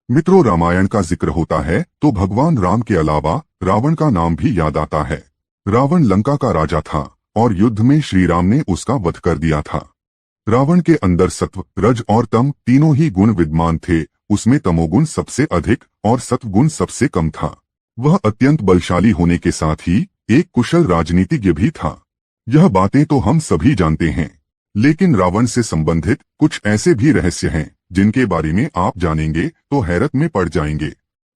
मित्रों, रामायण का जिक्र होता है तो भगवान राम के अलावा रावण का नाम भी याद आता है। रावण लंका का राजा था और युद्ध में श्री राम ने उसका वध कर दिया था। रावण के अंदर सत्व, रज और तम तीनों ही गुण विद्यमान थे। उसमें तमोगुण सबसे अधिक और सत्वगुण सबसे कम था। वह अत्यंत बलशाली होने के साथ ही एक कुशल राजनीतिज्ञ भी था। यह बातें तो हम सभी जानते हैं, लेकिन रावण से संबंधित कुछ ऐसे भी रहस्य हैं जिनके बारे में आप जानेंगे तो हैरत में पड़ जाएंगे।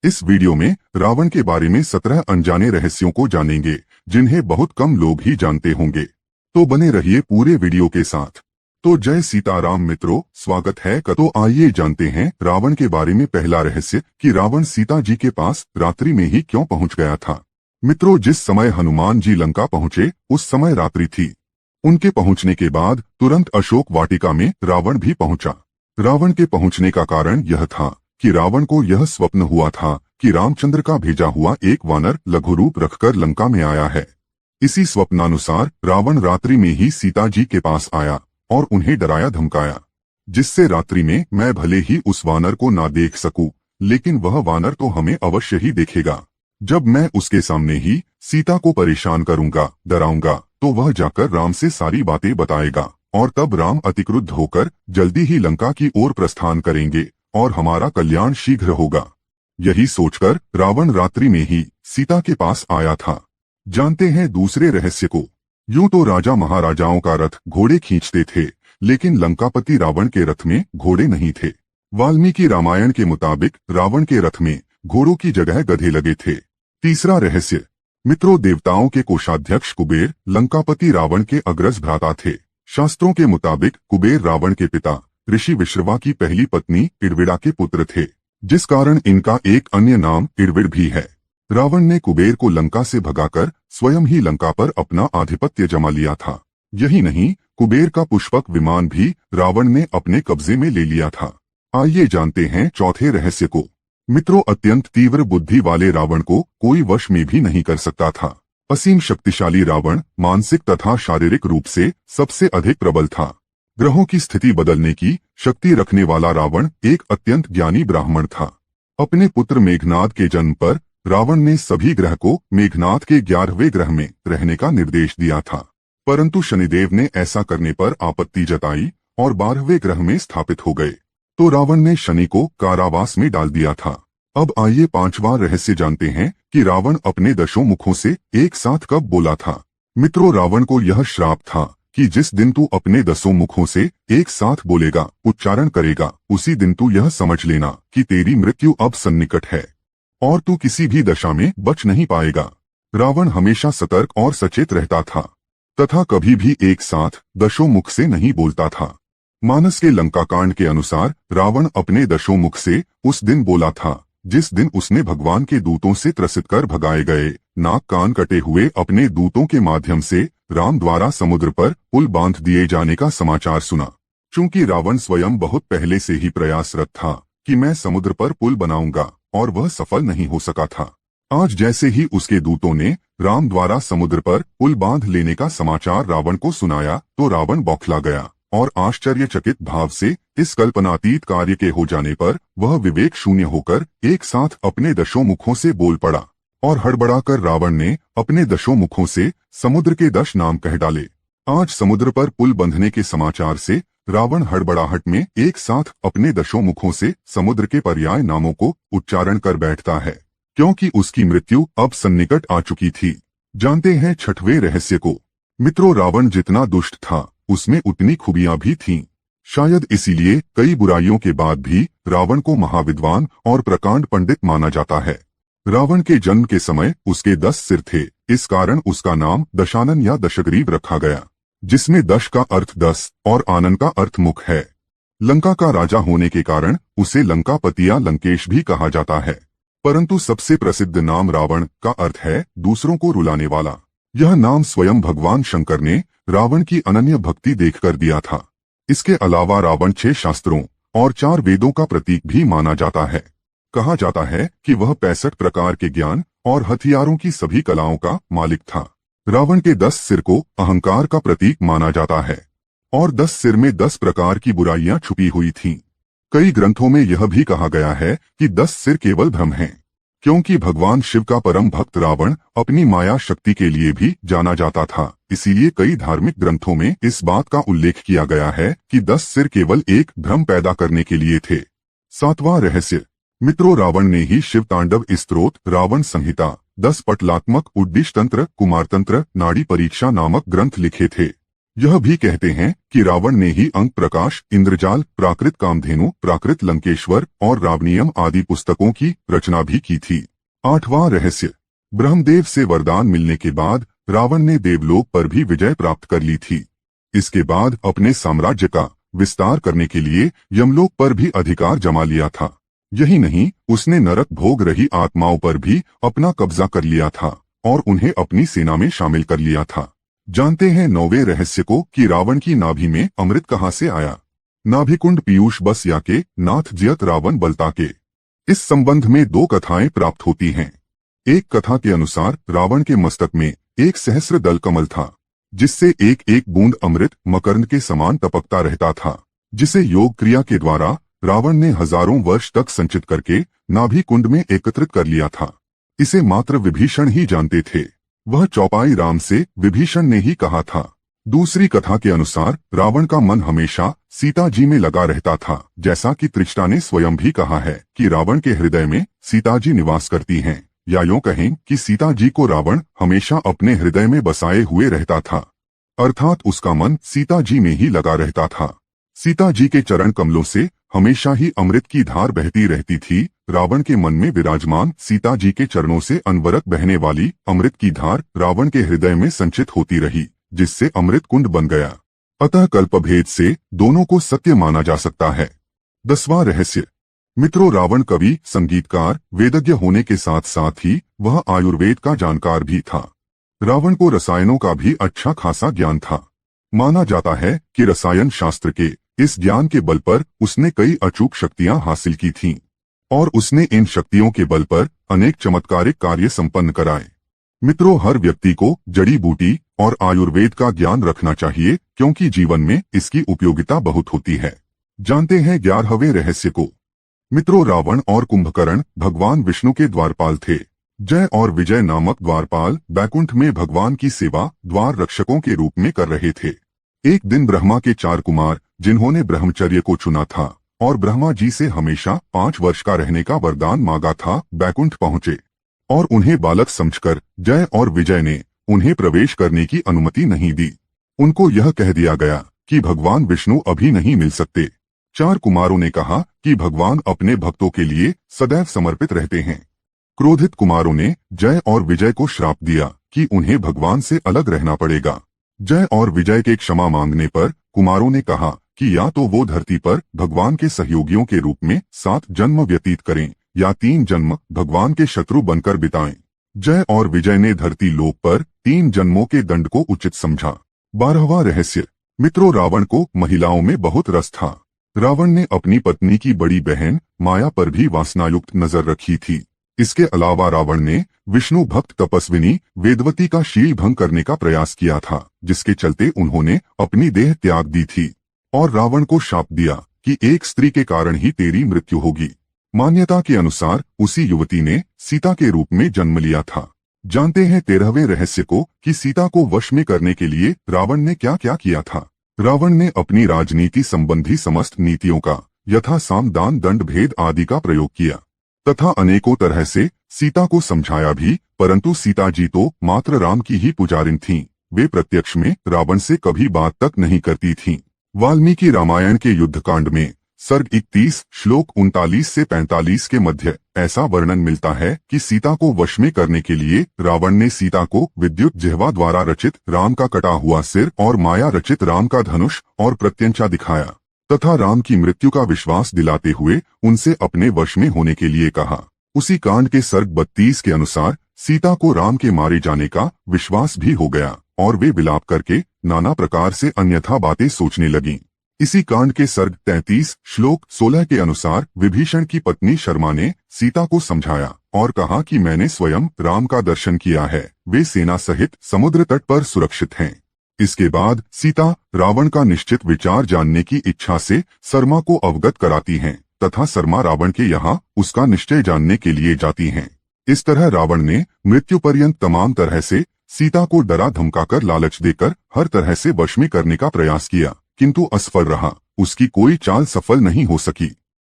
इस वीडियो में रावण के बारे में 17 अनजाने रहस्यों को जानेंगे जिन्हें बहुत कम लोग ही जानते होंगे। तो बने रहिए पूरे वीडियो के साथ। तो जय सीताराम मित्रों, स्वागत है। तो आइए जानते हैं रावण के बारे में पहला रहस्य कि रावण सीता जी के पास रात्रि में ही क्यों पहुंच गया था। मित्रों, जिस समय हनुमान जी लंका पहुंचे उस समय रात्रि थी। उनके पहुंचने के बाद तुरंत अशोक वाटिका में रावण भी पहुंचा। रावण के पहुंचने का कारण यह था कि रावण को यह स्वप्न हुआ था कि रामचंद्र का भेजा हुआ एक वानर लघु रूप रखकर लंका में आया है। इसी स्वप्नानुसार रावण रात्रि में ही सीता जी के पास आया और उन्हें डराया धमकाया, जिससे रात्रि में मैं भले ही उस वानर को ना देख सकूं, लेकिन वह वानर तो हमें अवश्य ही देखेगा। जब मैं उसके सामने ही सीता को परेशान करूंगा, डराऊंगा, तो वह जाकर राम से सारी बातें बताएगा और तब राम अतिक्रुद्ध होकर जल्दी ही लंका की ओर प्रस्थान करेंगे और हमारा कल्याण शीघ्र होगा। यही सोचकर रावण रात्रि में ही सीता के पास आया था। जानते हैं दूसरे रहस्य को। यूं तो राजा महाराजाओं का रथ घोड़े खींचते थे, लेकिन लंकापति रावण के रथ में घोड़े नहीं थे। वाल्मीकि रामायण के मुताबिक रावण के रथ में घोड़ों की जगह गधे लगे थे। तीसरा रहस्य। मित्रों, देवताओं के कोषाध्यक्ष कुबेर लंकापति रावण के अग्रज भ्राता थे। शास्त्रों के मुताबिक कुबेर रावण के पिता ऋषि विश्रवा की पहली पत्नी इड़विड़ा के पुत्र थे, जिस कारण इनका एक अन्य नाम इड़विड़ भी है। रावण ने कुबेर को लंका से भगाकर स्वयं ही लंका पर अपना आधिपत्य जमा लिया था। यही नहीं, कुबेर का पुष्पक विमान भी रावण ने अपने कब्जे में ले लिया था। आइए जानते हैं चौथे रहस्य को। मित्रों, अत्यंत तीव्र बुद्धि वाले रावण को कोई वश में भी नहीं कर सकता था। असीम शक्तिशाली रावण मानसिक तथा शारीरिक रूप से सबसे अधिक प्रबल था। ग्रहों की स्थिति बदलने की शक्ति रखने वाला रावण एक अत्यंत ज्ञानी ब्राह्मण था। अपने पुत्र मेघनाद के जन्म पर रावण ने सभी ग्रह को मेघनाद के 11वें ग्रह में रहने का निर्देश दिया था, परंतु शनिदेव ने ऐसा करने पर आपत्ति जताई और 12वें ग्रह में स्थापित हो गए, तो रावण ने शनि को कारावास में डाल दिया था। अब आइए पांचवां रहस्य जानते हैं कि रावण अपने दशों मुखों से एक साथ कब बोला था। मित्रों, रावण को यह श्राप था कि जिस दिन तू अपने 10 मुखों से एक साथ बोलेगा, उच्चारण करेगा, उसी दिन तू यह समझ लेना कि तेरी मृत्यु अब सन्निकट है और तू किसी भी दशा में बच नहीं पाएगा। रावण हमेशा सतर्क और सचेत रहता था तथा कभी भी एक साथ 10 मुख से नहीं बोलता था। मानस के लंका कांड के अनुसार रावण अपने 10 मुख से उस दिन बोला था जिस दिन उसने भगवान के दूतों से त्रसित कर भगाए गए नाक कान कटे हुए अपने दूतों के माध्यम से राम द्वारा समुद्र पर पुल बांध दिए जाने का समाचार सुना। चूंकि रावण स्वयं बहुत पहले से ही प्रयासरत था कि मैं समुद्र पर पुल बनाऊंगा, और वह सफल नहीं हो सका था। आज जैसे ही उसके दूतों ने राम द्वारा समुद्र पर पुल बांध लेने का समाचार रावण को सुनाया तो रावण बौखला गया और आश्चर्यचकित भाव से इस कल्पनातीत कार्य के हो जाने पर वह विवेक शून्य होकर एक साथ अपने 10 मुखों से बोल पड़ा और हड़बड़ाकर रावण ने अपने 10 मुखों से समुद्र के 10 नाम कह डाले। आज समुद्र पर पुल बंधने के समाचार से रावण हड़बड़ाहट में एक साथ अपने 10 मुखों से समुद्र के पर्याय नामों को उच्चारण कर बैठता है, क्योंकि उसकी मृत्यु अब सन्निकट आ चुकी थी। जानते हैं छठवें रहस्य को। मित्रों, रावण जितना दुष्ट था उसमें उतनी खूबियां भी थीं। शायद इसीलिए कई बुराइयों के बाद भी रावण को महाविद्वान और प्रकांड पंडित माना जाता है। रावण के जन्म के समय उसके 10 सिर थे, इस कारण उसका नाम दशानन या दशग्रीव रखा गया, जिसमें दश का अर्थ 10 और आनन का अर्थ मुख है। लंका का राजा होने के कारण उसे लंकापति या लंकेश भी कहा जाता है, परंतु सबसे प्रसिद्ध नाम रावण का अर्थ है दूसरों को रुलाने वाला। यह नाम स्वयं भगवान शंकर ने रावण की अनन्य भक्ति देखकर दिया था। इसके अलावा रावण 6 शास्त्रों और 4 वेदों का प्रतीक भी माना जाता है। कहा जाता है कि वह 65 प्रकार के ज्ञान और हथियारों की सभी कलाओं का मालिक था। रावण के 10 सिर को अहंकार का प्रतीक माना जाता है और 10 सिर में 10 प्रकार की बुराइयां छुपी हुई थीं। कई ग्रंथों में यह भी कहा गया है कि 10 सिर केवल भ्रम हैं, क्योंकि भगवान शिव का परम भक्त रावण अपनी माया शक्ति के लिए भी जाना जाता था। इसीलिए कई धार्मिक ग्रंथों में इस बात का उल्लेख किया गया है कि 10 सिर केवल एक भ्रम पैदा करने के लिए थे। 7वां रहस्य। मित्रों, रावण ने ही शिव तांडव स्तोत्र, रावण संहिता, 10 पटलात्मक, उद्दिष्ट तंत्र, कुमार तंत्र, नाड़ी परीक्षा नामक ग्रंथ लिखे थे। यह भी कहते हैं कि रावण ने ही अंक प्रकाश, इंद्रजाल, प्राकृत कामधेनु, प्राकृत लंकेश्वर और रावणियम आदि पुस्तकों की रचना भी की थी। 8वां रहस्य। ब्रह्मदेव से वरदान मिलने के बाद रावण ने देवलोक पर भी विजय प्राप्त कर ली थी। इसके बाद अपने साम्राज्य का विस्तार करने के लिए यमलोक पर भी अधिकार जमा लिया था। यही नहीं, उसने नरक भोग रही आत्माओं पर भी अपना कब्जा कर लिया था और उन्हें अपनी सेना में शामिल कर लिया था। जानते हैं 9वें रहस्य को कि रावण की नाभि में अमृत कहाँ से आया। नाभिकुंड पीयूष बस या के नाथ जियत रावण बलता के। इस संबंध में 2 कथाएं प्राप्त होती हैं। एक कथा के अनुसार रावण के मस्तक में एक सहस्र दल कमल था, जिससे एक एक बूंद अमृत मकरंद के समान टपकता रहता था, जिसे योग क्रिया के द्वारा रावण ने हजारों वर्ष तक संचित करके नाभि कुंड में एकत्रित कर लिया था। इसे मात्र विभीषण ही जानते थे। वह चौपाई राम से विभीषण ने ही कहा था। दूसरी कथा के अनुसार रावण का मन हमेशा सीता जी में लगा रहता था, जैसा कि तृष्टा ने स्वयं भी कहा है कि रावण के हृदय में सीता जी निवास करती हैं, या यूं कहें कि सीता जी को रावण हमेशा अपने हृदय में बसाए हुए रहता था, अर्थात उसका मन सीता जी में ही लगा रहता था। सीता जी के चरण कमलों से हमेशा ही अमृत की धार बहती रहती थी। रावण के मन में विराजमान सीता जी के चरणों से अनवरत बहने वाली अमृत की धार रावण के हृदय में संचित होती रही, जिससे अमृत कुंड बन गया। अतः कल्पभेद से दोनों को सत्य माना जा सकता है। 10वां रहस्य। मित्रों, रावण कवि, संगीतकार, वेदज्ञ होने के साथ साथ ही वह आयुर्वेद का जानकार भी था। रावण को रसायनों का भी अच्छा खासा ज्ञान था। माना जाता है कि रसायन शास्त्र के इस ज्ञान के बल पर उसने कई अचूक शक्तियां हासिल की थीं और उसने इन शक्तियों के बल पर अनेक चमत्कारिक कार्य संपन्न कराए। मित्रों, हर व्यक्ति को जड़ी बूटी और आयुर्वेद का ज्ञान रखना चाहिए, क्योंकि जीवन में इसकी उपयोगिता बहुत होती है। जानते हैं 11वें रहस्य को। मित्रों, रावण और कुंभकर्ण भगवान विष्णु के द्वारपाल थे। जय और विजय नामक द्वारपाल बैकुंठ में भगवान की सेवा द्वार रक्षकों के रूप में कर रहे थे। एक दिन ब्रह्मा के 4 कुमार, जिन्होंने ब्रह्मचर्य को चुना था और ब्रह्मा जी से हमेशा 5 वर्ष का रहने का वरदान मांगा था, बैकुंठ पहुंचे और उन्हें बालक समझकर जय और विजय ने उन्हें प्रवेश करने की अनुमति नहीं दी। उनको यह कह दिया गया कि भगवान विष्णु अभी नहीं मिल सकते। 4 कुमारों ने कहा कि भगवान अपने भक्तों के लिए सदैव समर्पित रहते हैं। क्रोधित कुमारों ने जय और विजय को श्राप दिया कि उन्हें भगवान से अलग रहना पड़ेगा। जय और विजय के क्षमा मांगने पर कुमारों ने कहा कि या तो वो धरती पर भगवान के सहयोगियों के रूप में 7 जन्म व्यतीत करें या 3 जन्म भगवान के शत्रु बनकर बिताएं। जय और विजय ने धरती लोक पर 3 जन्मों के दंड को उचित समझा। 12वां रहस्य। मित्रों, रावण को महिलाओं में बहुत रस था। रावण ने अपनी पत्नी की बड़ी बहन माया पर भी वासनायुक्त नजर रखी थी। इसके अलावा रावण ने विष्णु भक्त तपस्विनी वेदवती का शील भंग करने का प्रयास किया था, जिसके चलते उन्होंने अपनी देह त्याग दी थी और रावण को शाप दिया कि एक स्त्री के कारण ही तेरी मृत्यु होगी। मान्यता के अनुसार उसी युवती ने सीता के रूप में जन्म लिया था। जानते हैं 13वें रहस्य को कि सीता को वश में करने के लिए रावण ने क्या क्या किया था। रावण ने अपनी राजनीति संबंधी समस्त नीतियों का यथा साम, दान, दंड, भेद आदि का प्रयोग किया तथा अनेकों तरह से सीता को समझाया भी, परंतु सीता जी तो मात्र राम की ही पुजारिन थीं। वे प्रत्यक्ष में रावण से कभी बात तक नहीं करती थीं। वाल्मीकि रामायण के युद्धकांड में सर्ग 31 श्लोक 39 से 45 के मध्य ऐसा वर्णन मिलता है कि सीता को वश में करने के लिए रावण ने सीता को विद्युत जिह्वा द्वारा रचित राम का कटा हुआ सिर और माया रचित राम का धनुष और प्रत्यंचा दिखाया तथा राम की मृत्यु का विश्वास दिलाते हुए उनसे अपने वश में होने के लिए कहा। उसी कांड के सर्ग 32 के अनुसार सीता को राम के मारे जाने का विश्वास भी हो गया और वे विलाप करके नाना प्रकार से अन्यथा बातें सोचने लगीं। इसी कांड के सर्ग 33 श्लोक 16 के अनुसार विभीषण की पत्नी शर्मा ने सीता को समझाया और कहा कि मैंने स्वयं राम का दर्शन किया है, वे सेना सहित समुद्र तट पर सुरक्षित हैं। इसके बाद सीता रावण का निश्चित विचार जानने की इच्छा से शर्मा को अवगत कराती हैं। तथा सरमा रावण के यहाँ उसका निश्चय जानने के लिए जाती हैं। इस तरह रावण ने मृत्यु पर्यंत तमाम तरह से सीता को डरा धमकाकर लालच देकर हर तरह से वश में करने का प्रयास किया, किंतु असफल रहा। उसकी कोई चाल सफल नहीं हो सकी।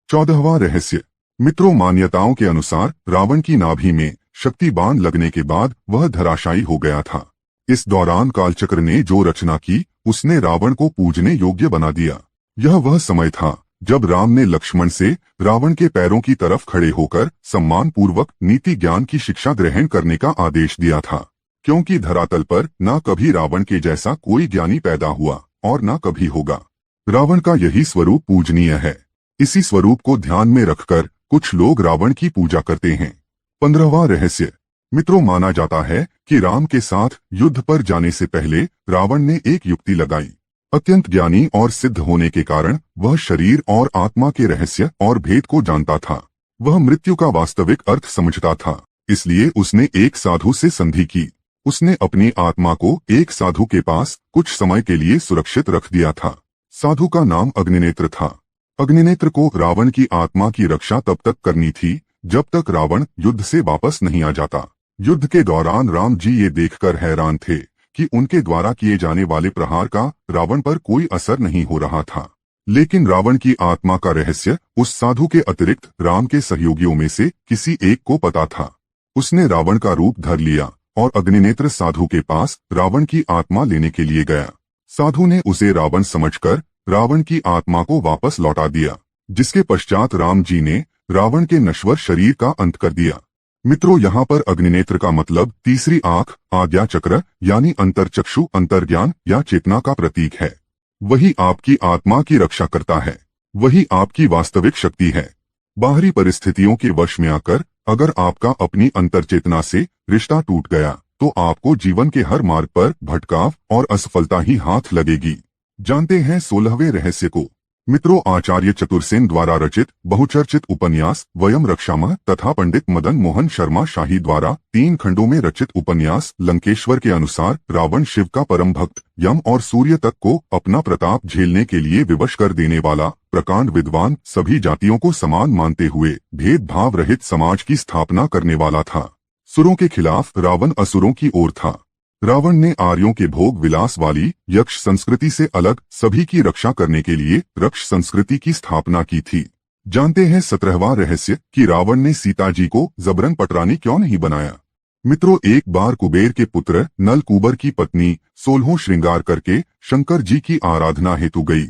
14वां रहस्य। मित्रों, मान्यताओं के अनुसार रावण की नाभि में शक्ति बाण लगने के बाद वह धराशायी हो गया था। इस दौरान कालचक्र ने जो रचना की उसने रावण को पूजने योग्य बना दिया। यह वह समय था जब राम ने लक्ष्मण से रावण के पैरों की तरफ खड़े होकर सम्मान पूर्वक नीति ज्ञान की शिक्षा ग्रहण करने का आदेश दिया था, क्योंकि धरातल पर न कभी रावण के जैसा कोई ज्ञानी पैदा हुआ और न कभी होगा। रावण का यही स्वरूप पूजनीय है। इसी स्वरूप को ध्यान में रखकर कुछ लोग रावण की पूजा करते हैं। 15वां रहस्य। मित्रों, माना जाता है कि राम के साथ युद्ध पर जाने से पहले रावण ने एक युक्ति लगाई। अत्यंत ज्ञानी और सिद्ध होने के कारण वह शरीर और आत्मा के रहस्य और भेद को जानता था। वह मृत्यु का वास्तविक अर्थ समझता था, इसलिए उसने एक साधु से संधि की। उसने अपनी आत्मा को एक साधु के पास कुछ समय के लिए सुरक्षित रख दिया था। साधु का नाम अग्निनेत्र था। अग्निनेत्र को रावण की आत्मा की रक्षा तब तक करनी थी जब तक रावण युद्ध से वापस नहीं आ जाता। युद्ध के दौरान राम जी ये देखकर हैरान थे कि उनके द्वारा किए जाने वाले प्रहार का रावण पर कोई असर नहीं हो रहा था। लेकिन रावण की आत्मा का रहस्य उस साधु के अतिरिक्त राम के सहयोगियों में से किसी एक को पता था। उसने रावण का रूप धर लिया और अग्निनेत्र साधु के पास रावण की आत्मा लेने के लिए गया। साधु ने उसे रावण समझकर रावण की आत्मा को वापस लौटा दिया, जिसके पश्चात राम जी ने रावण के नश्वर शरीर का अंत कर दिया। मित्रों, यहाँ पर अग्निनेत्र का मतलब तीसरी आंख, आज्ञा चक्र यानी अंतरचक्षु, अंतर्ज्ञान या चेतना का प्रतीक है। वही आपकी आत्मा की रक्षा करता है, वही आपकी वास्तविक शक्ति है। बाहरी परिस्थितियों के वश में आकर अगर आपका अपनी अंतरचेतना से रिश्ता टूट गया तो आपको जीवन के हर मार्ग पर भटकाव और असफलता ही हाथ लगेगी। जानते हैं 16वें रहस्य को। मित्रों, आचार्य चतुर्सेन द्वारा रचित बहुचर्चित उपन्यास वयम रक्षामः तथा पंडित मदन मोहन शर्मा शाही द्वारा 3 खंडों में रचित उपन्यास लंकेश्वर के अनुसार रावण शिव का परम भक्त, यम और सूर्य तक को अपना प्रताप झेलने के लिए विवश कर देने वाला, प्रकांड विद्वान, सभी जातियों को समान मानते हुए भेदभाव रहित समाज की स्थापना करने वाला था। सुरों के खिलाफ रावण असुरों की ओर था। रावण ने आर्यों के भोग विलास वाली यक्ष संस्कृति से अलग सभी की रक्षा करने के लिए रक्ष संस्कृति की स्थापना की थी। जानते हैं 17वां रहस्य कि रावण ने सीता जी को जबरन पटरानी क्यों नहीं बनाया। मित्रों, एक बार कुबेर के पुत्र नलकूबर की पत्नी 16 श्रृंगार करके शंकर जी की आराधना हेतु गई,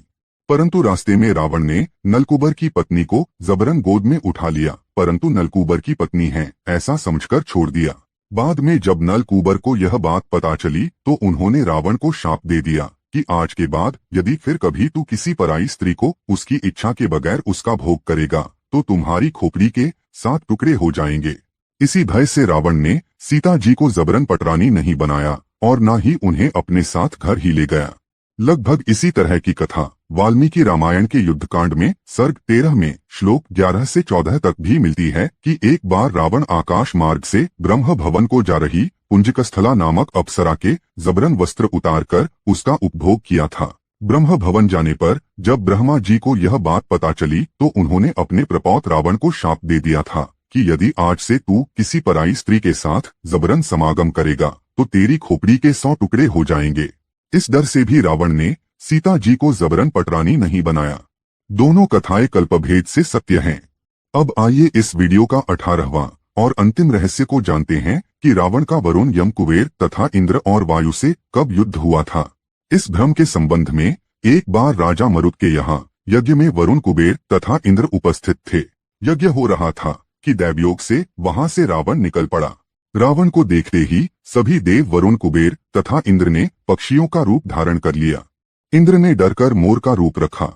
परंतु रास्ते में रावण ने नलकूबर की पत्नी को जबरन गोद में उठा लिया, परंतु नलकूबर की पत्नी है ऐसा समझकर छोड़ दिया। बाद में जब नलकूबर को यह बात पता चली तो उन्होंने रावण को शाप दे दिया कि आज के बाद यदि फिर कभी तू किसी पराई स्त्री को उसकी इच्छा के बगैर उसका भोग करेगा तो तुम्हारी खोपड़ी के 7 टुकड़े हो जाएंगे। इसी भय से रावण ने सीता जी को जबरन पटरानी नहीं बनाया और न ही उन्हें अपने साथ घर ही ले गया। लगभग इसी तरह की कथा वाल्मीकि रामायण के युद्धकांड में सर्ग 13 में श्लोक 11 से 14 तक भी मिलती है कि एक बार रावण आकाश मार्ग से ब्रह्म भवन को जा रही पुंजकस्थला नामक अप्सरा के जबरन वस्त्र उतारकर उसका उपभोग किया था। ब्रह्म भवन जाने पर जब ब्रह्मा जी को यह बात पता चली तो उन्होंने अपने प्रपौत्र रावण को शाप दे दिया था कि यदि आज से तू किसी पराई स्त्री के साथ जबरन समागम करेगा तो तेरी खोपड़ी के 100 टुकड़े हो जाएंगे। इस डर से भी रावण ने सीता जी को जबरन पटरानी नहीं बनाया। दोनों कथाएं कल्पभेद से सत्य हैं। अब आइए इस वीडियो का 18वां और अंतिम रहस्य को जानते हैं कि रावण का वरुण, यम, कुबेर तथा इंद्र और वायु से कब युद्ध हुआ था। इस भ्रम के संबंध में एक बार राजा मरुत के यहाँ यज्ञ में वरुण, कुबेर तथा इंद्र उपस्थित थे। यज्ञ हो रहा था कि दैवयोग से वहां से रावण निकल पड़ा। रावण को देखते ही सभी देव वरुण, कुबेर तथा इंद्र ने पक्षियों का रूप धारण कर लिया। इंद्र ने डरकर मोर का रूप रखा,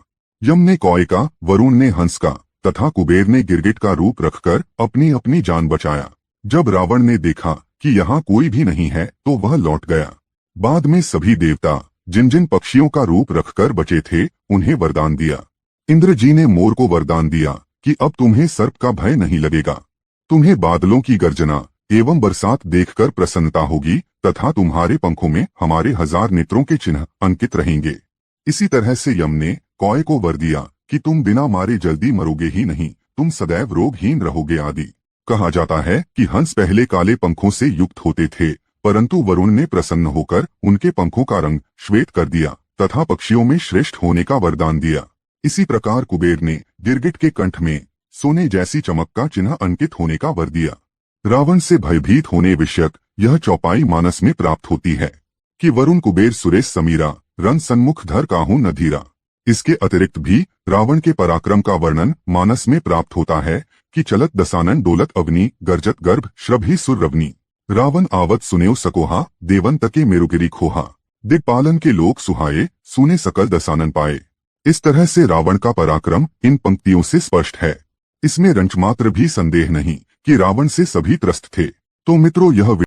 यम ने कौए का, वरुण ने हंस का तथा कुबेर ने गिरगिट का रूप रखकर अपनी अपनी जान बचाया। जब रावण ने देखा कि यहाँ कोई भी नहीं है तो वह लौट गया। बाद में सभी देवता जिन जिन पक्षियों का रूप रखकर बचे थे उन्हें वरदान दिया। इंद्र जी ने मोर को वरदान दिया कि अब तुम्हें सर्प का भय नहीं लगेगा, तुम्हें बादलों की गर्जना एवं बरसात देखकर प्रसन्नता होगी तथा तुम्हारे पंखों में हमारे 1000 नेत्रों के चिन्ह अंकित रहेंगे। इसी तरह से यम ने कौए को वर दिया कि तुम बिना मारे जल्दी मरोगे ही नहीं, तुम सदैव रोगहीन रहोगे आदि। कहा जाता है कि हंस पहले काले पंखों से युक्त होते थे, परंतु वरुण ने प्रसन्न होकर उनके पंखों का रंग श्वेत कर दिया तथा पक्षियों में श्रेष्ठ होने का वरदान दिया। इसी प्रकार कुबेर ने गिरगिट के कंठ में सोने जैसी चमक का चिन्ह अंकित होने का वर दिया। रावण से भयभीत होने विषयक यह चौपाई मानस में प्राप्त होती है कि वरुण कुबेर सुरेश समीरा, रन सन्मुख धर काहू न धीरा। इसके अतिरिक्त भी रावण के पराक्रम का वर्णन मानस में प्राप्त होता है कि चलत दसानन डोलत अग्नि, गर्जत गर्भ श्रभि सुर रवनी। रावण आवत सुनेव सकोहा, देवन तके मेरुगिरी खोहा। दिक्पालन के लोग सुहाए, सुने सकल दसानन पाए। इस तरह से रावण का पराक्रम इन पंक्तियों से स्पष्ट है। इसमें रंचमात्र भी संदेह नहीं कि रावण से सभी त्रस्त थे। तो मित्रों, यह